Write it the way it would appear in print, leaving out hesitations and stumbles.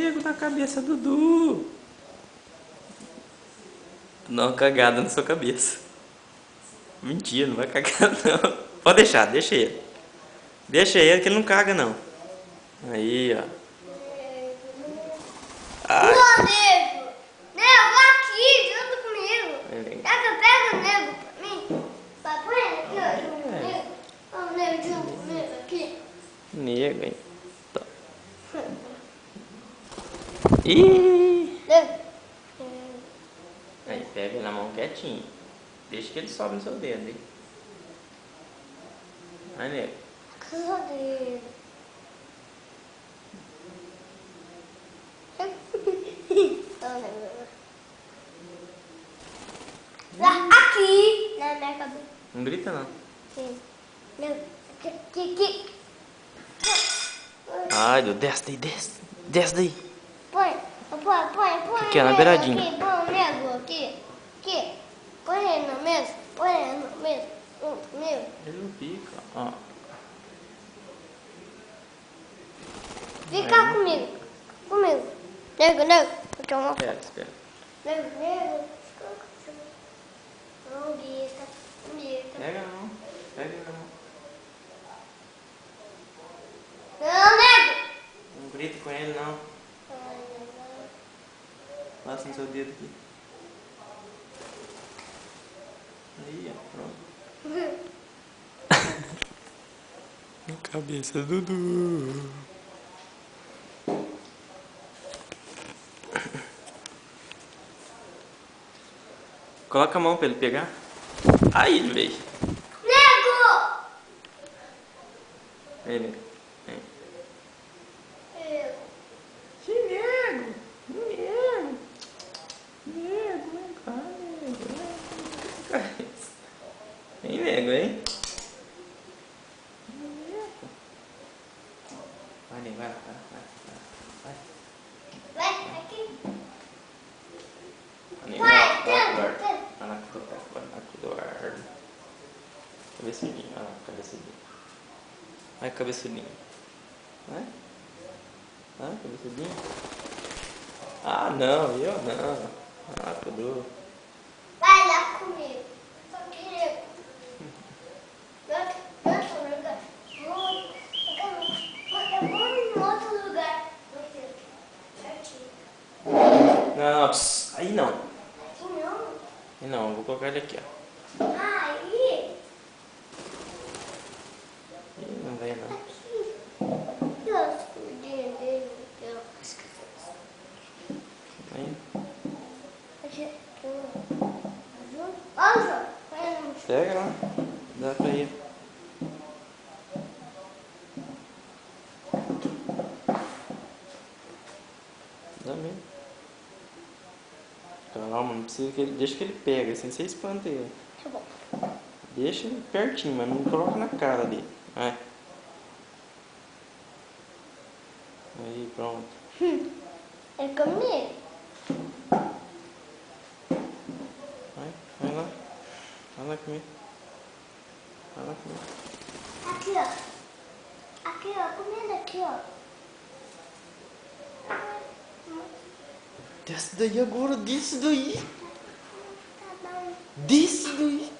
nego na cabeça do Dudu. Dá uma cagada na sua cabeça. Mentira, não vai cagar não. Pode deixar, deixa ele. Deixa ele que ele não caga não. Aí, ó. Ai. Ô, nego! Nego, aqui, junto comigo. Pega o nego pra mim. Vai, põe ele aqui, ó, junto comigo. Ó, o nego junto comigo aqui. Nego, hein? Tá. Ih! Nego. Aí, pega na mão quietinho. Deixa que ele sobe no seu dedo, hein? Vai, nego. Cadê? Lá, aqui, na minha cabeça. Não grita não. Sim. Nego, aqui. Ai, Deus, desce daí, desce. Desce daí. Põe. Aqui, ó, na beiradinha. Aqui, põe o nego aqui. Põe ele no mesmo. Meu. Ele não fica, ó. Fica comigo. Nego. Vou tirar uma foto. Espera. Nego. Não grita. Pega não. Pega não. Não, nego. Não grita com ele não. Passa no seu dedo aqui. Aí, ó, pronto. Cabeça do Dudu. Coloca a mão pra ele pegar. Aí ele veio. Nego! Ele. Eu. Que nego! Nego! Vem cá, nego. Vem, nego, hein? Vai, nego, vai. Vai, aqui. Vai, Eduardo. Cabeçudinho, olha lá, cabeçudinho. Vai, cabeçudinho. Vai, cabeçudinho. Ah, não, eu não. Ah, tudo. Vai lá comigo. Só queria. Eu vou em outro lugar. Certinho. Não, pss, aí não. Aqui não. Aí não, eu vou colocar ele aqui, ó. Aí. Ih, não vai não. Aqui. E os escudinhos dele? Eu esqueci. Aí. Olha, João. Pega lá. Dá pra ir. Dá mesmo. Calma, não precisa que ele. Deixa que ele pega, assim você espanta ele. Tá bom. Deixa ele pertinho, mas não coloca na cara dele. Vai. Aí, pronto. É comigo. Vai lá. Vai lá comigo. Vai lá comigo. Aqui, ó. Aqui, ó. Comendo aqui, ó. Desce daí agora, desce daí. Tá bom. Desce daí.